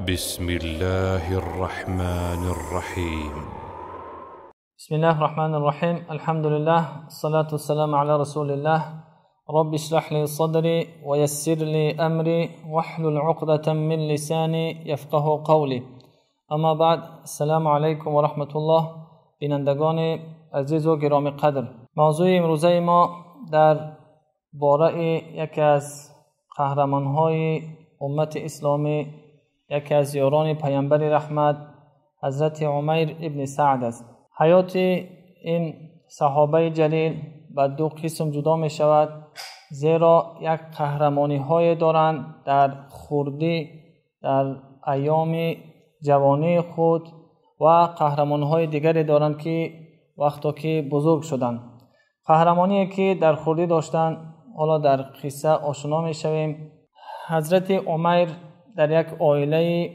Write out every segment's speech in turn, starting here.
بسم الله الرحمن الرحيم. بسم الله الرحمن الرحيم. الحمد لله، الصلاة والسلام على رسول الله. رب اشرح لي صدري ويسر لي أمري واحلل عقدة من لساني يفقه قولي. اما بعد، السلام علیکم و رحمت الله. بینندگان عزیز و گرامی قدر، موضوع امروزه ما در باره یکی از قهرمانهای امت اسلامی، یکی از یاران پیامبر رحمت، حضرت عمیر ابن سعد است. حیات این صحابه جلیل به دو قسم جدا می شود، زیرا یک قهرمانی های دارند در خردی، در ایام جوانی خود، و قهرمان های دیگری دارند که وقتی که بزرگ شدند. قهرمانی که در خردی داشتند حالا در قصه آشنا می شویم. حضرت عمیر در یک عائله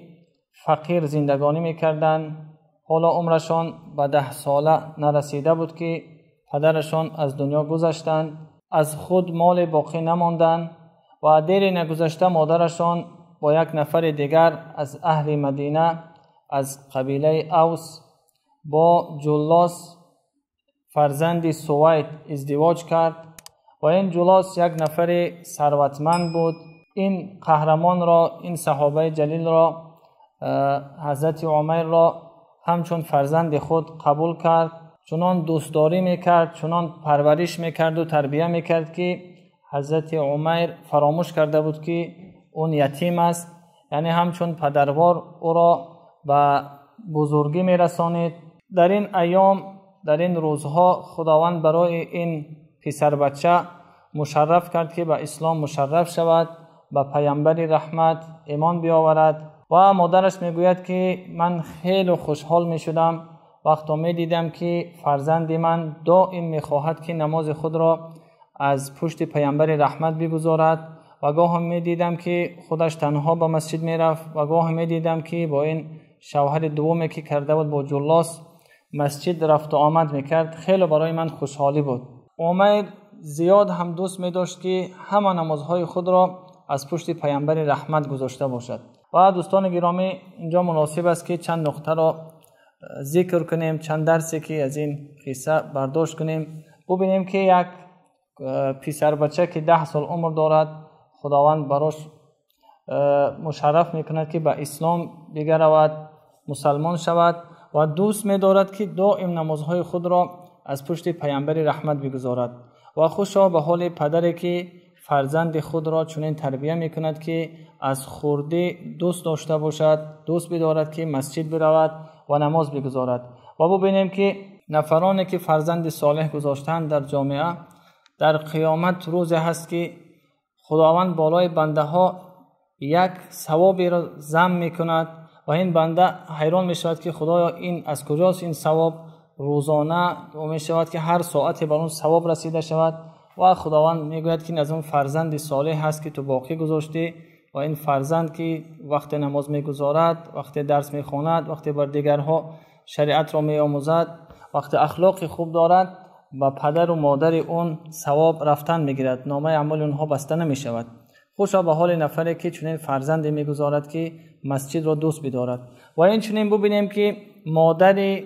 فقیر زندگانی می کردند. حالا عمرشان به 10 ساله نرسیده بود که پدرشان از دنیا گذشتند. از خود مال باقی نماندند و دیر نگذشته مادرشان با یک نفر دیگر از اهل مدینه از قبیله اوس با جلاس فرزند سوید ازدواج کرد و این جلاس یک نفر ثروتمند بود. این قهرمان را، این صحابه جلیل را، حضرت عمیر را همچون فرزند خود قبول کرد، چنان دوستداری میکرد، چنان پرورش میکرد و تربیه میکرد که حضرت عمیر فراموش کرده بود که اون یتیم است. یعنی همچون پدروار او را به بزرگی میرسانید. در این ایام، در این روزها خداوند برای این پسر بچه مشرف کرد که به اسلام مشرف شود، به پیامبر رحمت ایمان بیاورد. و مادرش میگوید که من خیلی خوشحال میشدم وقتی میدیدم که فرزند من دائم میخواهد که نماز خود را از پشت پیامبر رحمت بگذارد، و گاه هم میدیدم که خودش تنها به مسجد میرفت، و گاه هم میدیدم که با این شوهر دومی که کرده بود با جلاس مسجد رفت و آمد میکرد. خیلی برای من خوشحالی بود. عمیر زیاد هم دوست میداشت که همه نمازهای خود را از پشت پیامبر رحمت گذاشته باشد. و دوستان گرامی، اینجا مناسب است که چند نقطه را ذکر کنیم، چند درسی که از این قصه برداشت کنیم. ببینیم که یک پسر بچه که 10 سال عمر دارد، خداوند براش مشرف میکند که به اسلام بگرود، مسلمان شود، و دوست می‌دارد که دائم نمازهای خود را از پشت پیامبر رحمت بگذارد. و خوشا به حال پدری که فرزند خود را چنین تربیت میکند که از خردی دوست داشته باشد، دوست بدارد که مسجد برود و نماز بگذارد. و ببینیم که نفرانی که فرزند صالح گذاشتند در جامعه، در قیامت روز هست که خداوند بالای بنده ها یک ثوابی را ضم میکند و این بنده حیران میشود که خدایا این از کجاست این ثواب روزانه، و میشود که هر ساعتی بر اون ثواب رسیده شود. و خداوند میگوید که از اون فرزند صالح هست که تو باقی گذاشتی، و این فرزند که وقت نماز میگذارد، وقت درس میخواند، وقت بر دیگرها شریعت را میآموزد، وقت اخلاق خوب دارد، با پدر و مادر اون ثواب رفتن میگیرد، نامه اعمال اونها بسته نمیشود. خوشا به حال نفری که چنین فرزند میگذارد که مسجد را دوست بدارد. و این چنین ببینیم که مادر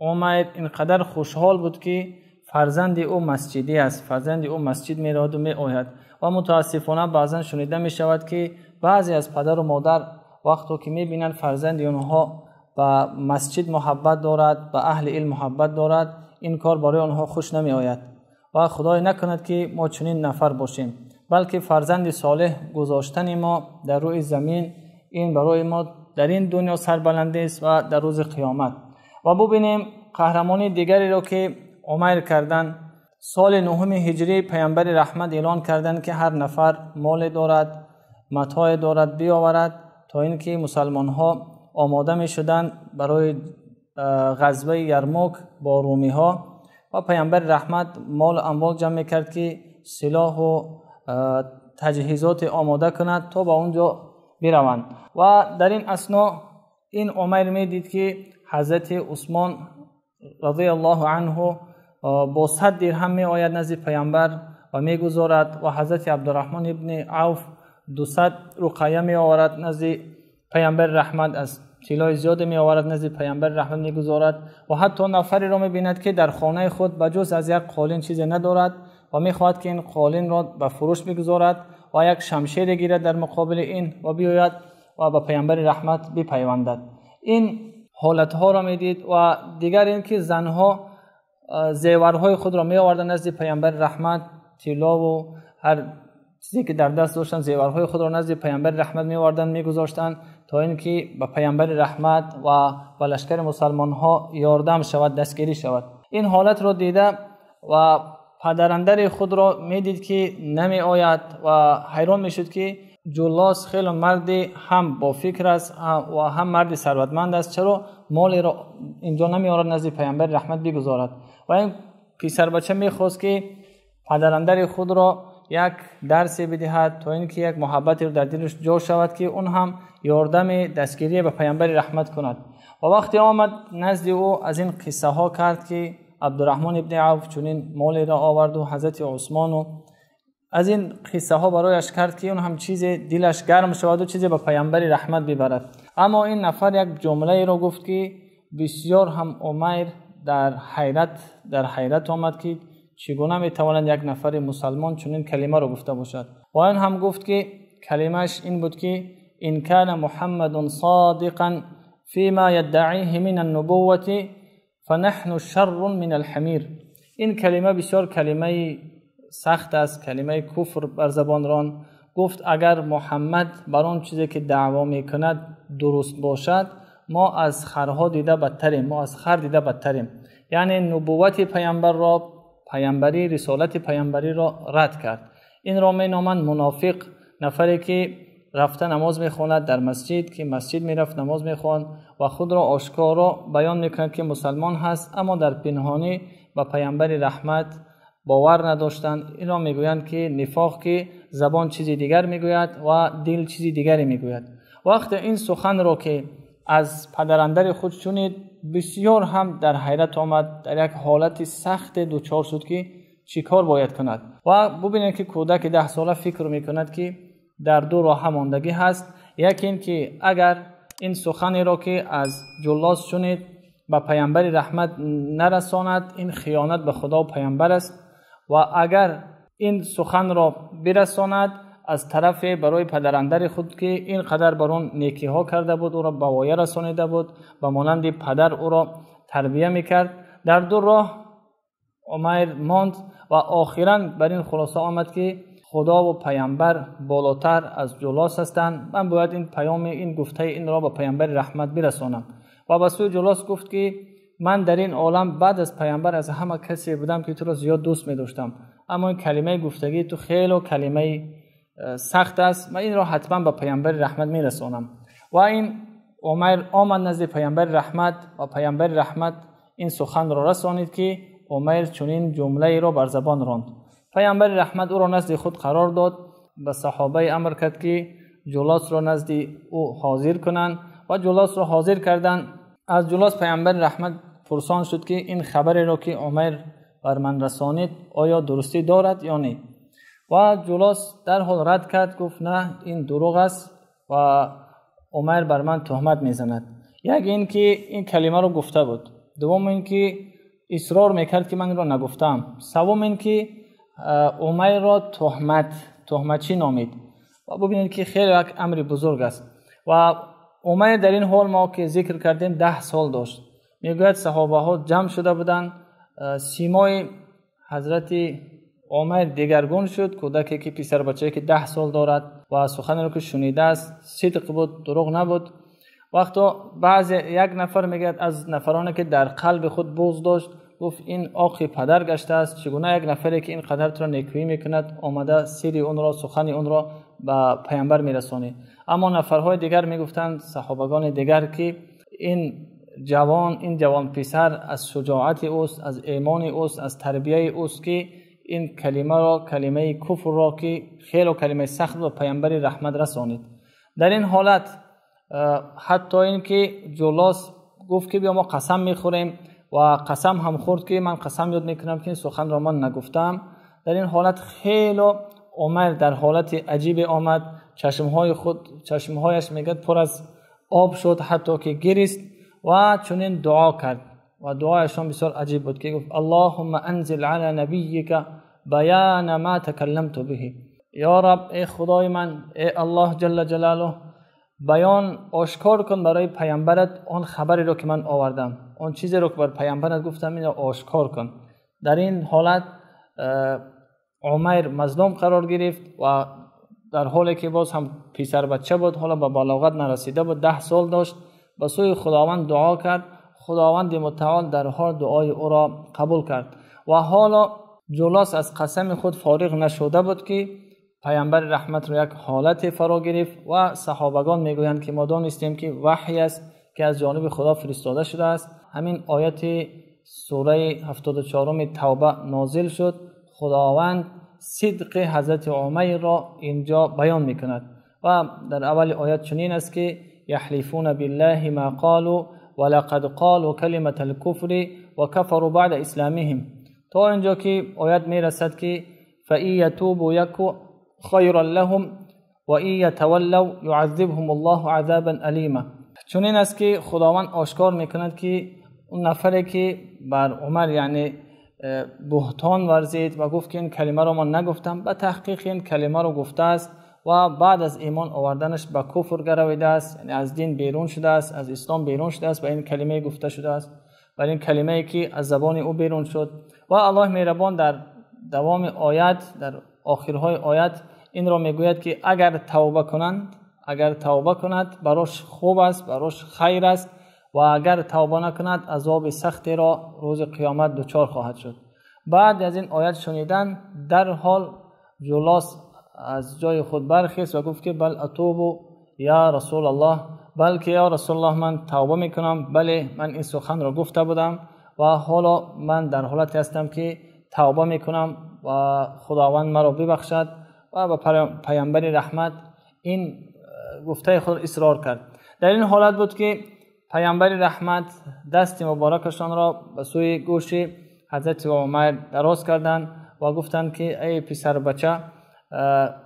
عمیر اینقدر خوشحال بود که فرزند او مسجدی است، فرزند او مسجد میرود و میآید. و متاسفانه بعضا شنیده می شود که بعضی از پدر و مادر وقتی که میبینند فرزند اونها به مسجد محبت دارد، به اهل علم محبت دارد، این کار برای آنها خوش نمی آید. و خدای نکند که ما چنین نفر باشیم، بلکه فرزند صالح گذاشتن ما در روی زمین، این برای ما در این دنیا سربلندی است و در روز قیامت. و ببینیم قهرمانی دیگری را که عمیر کردند. سال 9 هجری پیامبر رحمت اعلان کردند که هر نفر مال دارد، متاع دارد بیاورد، تا اینکه مسلمان ها آماده می شدند برای غزوه یرموک با رومی ها. و پیامبر رحمت مال اموال جمع می کرد که سلاح و تجهیزات آماده کند تا با اونجا بروند. و در این اثنا این عمیر می دید که حضرت عثمان رضی الله عنه با 100 درهم می آید نزد پیامبر و می گذارد، و حضرت عبدالرحمن ابن عوف 200 رقیه می آورد نزد پیامبر رحمت از طلای زیاد می آورد نزد پیامبر رحمت می گذارد و حتی نفری را می بیند که در خانه خود بجز از یک قالین چیزی ندارد و می خواهد که این قالین را به فروش بگذارد و یک شمشیر گیرد در مقابل این و بیاید و به پیامبر رحمت بپیوندد. این حالت ها را می دید. و دیگر این که زنها زیورهای خود را می آوردند نزد پیامبر رحمت، طلا و هر چیزی که در دست داشتن زیورهای خود را نزد پیامبر رحمت می آوردند می گذاشتند تا اینکه به پیامبر رحمت و به لشکر مسلمان ها یاردم شود، دستگیری شود. این حالت را دیده و پدراندر خود را می دید که نمی آید و حیران می شد که جلاس خیلی مردی هم با فکر است و هم مردی ثروتمند است، چرا مالی را اینجا نمی آورد نزد پیامبر رحمت بگذارد. و این پسر بچه می خواست که پدراندر خود را یک درسی بدهد تا اینکه یک محبتی رو در دلش جا شود که اون هم یاردم دستگیری به پیامبر رحمت کند. و وقتی آمد نزد او از این قصه ها کرد که عبدالرحمن ابن عوف چنین مالی را آورد و حضرت عثمان و از این قصه ها برایش کرد که اون هم چیز دلش گرم شود و چیزی به پیامبر رحمت ببرد. اما این نفر یک جمله را گفت که بسیار هم عمیر در حیرت آمد که چگونه میتواند یک نفر مسلمان چنین کلمه را گفته باشد. و این هم گفت که کلمهش این بود که ان کان محمد صادقا فيما يدعيه من النبوة فنحن شر من الحمیر. این کلمه بسیار کلمه سخت است، کلمه کفر بر زبان ران. گفت اگر محمد بر آن چیزی که دعوا میکند درست باشد ما از خرها دیده بدتریم، ما از خر دیده بدتریم. یعنی نبوت پیامبر را، پیامبری، رسالت پیامبری را رد کرد. این را می نامند منافق، نفری که رفته نماز میخواند در مسجد، که مسجد میرفت نماز میخواند و خود را آشکارا بیان میکند که مسلمان هست، اما در پنهانی به پیامبر رحمت باور نداشتند. این را میگویند که نفاق، که زبان چیزی دیگر میگوید و دل چیزی دیگری میگوید. وقتی این سخن را که از پدراندر خود شنید بسیار هم در حیرت آمد، در یک حالت سخت دوچار شد که چی کار باید کند. و ببینید که کودک 10 ساله فکر میکند که در دو راه ماندگی هست. یکی این که اگر این سخنی را که از جلاس شنید به پیامبر رحمت نرساند، این خیانت به خدا و پیامبر است، و اگر این سخن را برساند از طرف برای پدراندر خود که اینقدر بر آن نیکی ها کرده بود، او را به وایه رسانیده بود، به مانند پدر او را تربیه میکرد. در دو راه عمیر ماند و آخراً بر این خلاصه آمد که خدا و پیامبر بالاتر از جلاس هستند. من باید این پیام، این گفته این را به پیامبر رحمت برسانم. و به سوی جلاس گفت که من در این عالم بعد از پیامبر از همه کسی بودم که تو را زیاد دوست می داشتم، اما این کلمه گفتگی تو خیلی کلمه سخت است، من این را حتما به پیامبر رحمت می رسانم. و این عمر آمد نزد پیامبر رحمت و پیامبر رحمت این سخن را رسانید که عمر چنین جمله را بر زبان راند. پیامبر رحمت او را نزد خود قرار داد، به صحابه امر کرد که جلاس را نزد او حاضر کنند و جلاس را حاضر کردند. از جلاس پیامبر رحمت پرسان شد که این خبری را که عمر بر من رسانید آیا درستی دارد یا نه؟ و جلاس در حال رد کرد، گفت نه این دروغ است و عمر بر من تهمت میزند. یک این که این کلمه رو گفته بود، دوم این که اصرار میکرد که من را نگفتم، سوم این که عمر را تهمتچی نامید. و ببینید که خیلی یک امر بزرگ است. و عمر در این حال ما که ذکر کردیم 10 سال داشت. میگوید صحابه ها جمع شده بودند، سیمای حضرت عمر دیگرگون شد. کودکی که پسر بچه‌ای که 10 سال دارد و سخنی رو که شنیده است صدق بود، دروغ نبود. وقتی یک نفر میگه از نفرانی که در قلب خود بغض داشت، گفت این آقی پدر گشته است، چگونه یک نفری که این قدر تو را نیکویی میکند آمده سری اون را، سخنی اون را به پیامبر میرسانی. اما نفرهای دیگر میگفتند، صحابگان دیگر، که این جوان پسر از شجاعت اوست، از ایمان اوست، از تربیه اوست که این کلمه را، کلمه کفر را که خیلی کلمه سخت به پیامبر رحمت رسانید. در این حالت حتی این که جلاس گفت که بیا ما قسم میخوریم و قسم هم خورد که من قسم یاد میکنم که این سخن را من نگفتم. در این حالت خیلی عمر در حالت عجیب آمد، چشمهایش میگد پر از آب شد حتی که گریست و چنین دعا کرد و دعایشان بسیار عجیب بود که گفت اللهم انزل علی نبیک بیان ما تکلمت به. یا رب ای خدای من، ای الله جل جلاله، بیان آشکار کن برای پیامبرت آن خبری رو که من آوردم، آن چیزی رو که بر پیامبرت گفتم اینو آشکار کن. در این حالت عمیر مظلوم قرار گرفت و در حالی که باز هم پسر بچه بود، حالا به بلاغت نرسیده بود، 10 سال داشت، به سوی خداوند دعا کرد. خداوند متعال در حال دعای او را قبول کرد و حالا جولاس از قسم خود فارغ نشده بود که پیامبر رحمت را یک حالت فرا گرفت و صحابگان میگویند که ما دانستیم که وحی است که از جانب خدا فرستاده شده است. همین آیت سوره 74 توبه نازل شد. خداوند صدق حضرت عمیر را اینجا بیان میکند و در اول آیت چنین است که یحلفون بالله ما قالوا ولقد قالوا کلمة الكفر وكفروا بعد اسلامهم، تا اینجا که آیت میرسد که فإن يتوبوا یک خيرا لهم وإن يتولوا يعذبهم الله عذابا أليما. چنین است که خداوند آشکار میکند که اون نفری که بر عمر یعنی بهتان ورزید و گفت که این کلمه رو من نگفتم، به تحقیق این کلمه رو گفته است و بعد از ایمان آوردنش به کفر گرویده است، یعنی از دین بیرون شده است، از اسلام بیرون شده است و این کلمه گفته شده است و این کلمه که از زبان او بیرون شد. و الله مهربان در دوام آیت، در آخرهای آیت این را میگوید که اگر توبه کند براش خوب است، براش خیر است و اگر توبه نکند عذاب سختی را روز قیامت دچار خواهد شد. بعد از این آیت شنیدن در حال جولاس از جای خود برخیست و گفت که بل اتوب یا رسول الله، بلکه یا رسول الله من توبه میکنم، بله من این سخن را گفته بودم و حالا من در حالتی هستم که توبه میکنم و خداوند مرا ببخشد. و به پیامبر رحمت این گفته خود اصرار کرد. در این حالت بود که پیامبر رحمت دست مبارکشان را به سوی گوش حضرت عمر دراز کردند و گفتند که ای پسر بچه،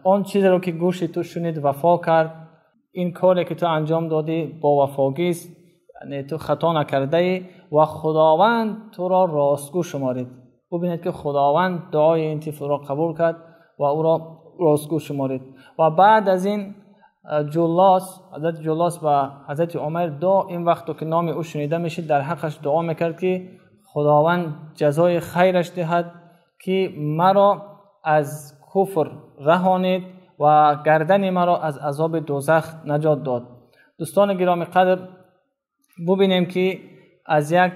آن چیزی رو که گوش تو شنید وفا کرد، این کاری که تو انجام دادی با وفاگی است، یعنی تو خطا نکرده ای و خداوند تو را راستگو شمارید. ببینید که خداوند دعای این طفل را قبول کرد و او را راستگو شمارید. و بعد از این حضرت جولاس و حضرت عمر این وقت که نام او شنیده میشید در حقش دعا میکرد که خداوند جزای خیرش دهد که مرا از کفر رهانید و گردن مرا از عذاب دوزخ نجات داد. دوستان گرامی قدر، ببینیم که از یک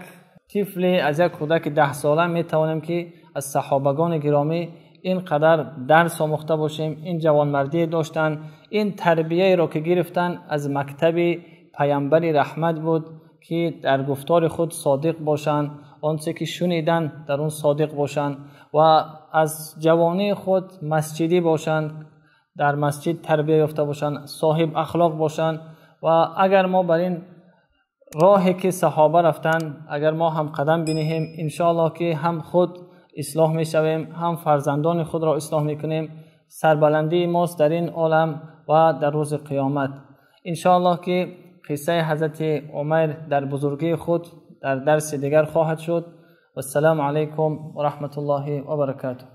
طفل، از یک کودک 10 ساله میتوانیم که از صحابگان گرامی اینقدر درس آموخته باشیم. این جوانمردی داشتن، این تربیه را که گرفتن از مکتب پیامبر رحمت بود که در گفتار خود صادق باشند، آنچه که شنیدن در اون صادق باشند و از جوانی خود مسجدی باشند، در مسجد تربیه یافته باشند، صاحب اخلاق باشند. و اگر ما بر این راهی که صحابه رفتن اگر ما هم قدم بنهیم، انشاءالله که هم خود اصلاح میشویم، هم فرزندان خود را اصلاح میکنیم. سربلندی ماست در این عالم و در روز قیامت. انشاءالله که قصه حضرت عمر در بزرگی خود در درس دیگر خواهد شد. و السلام علیکم و رحمت الله و برکاته.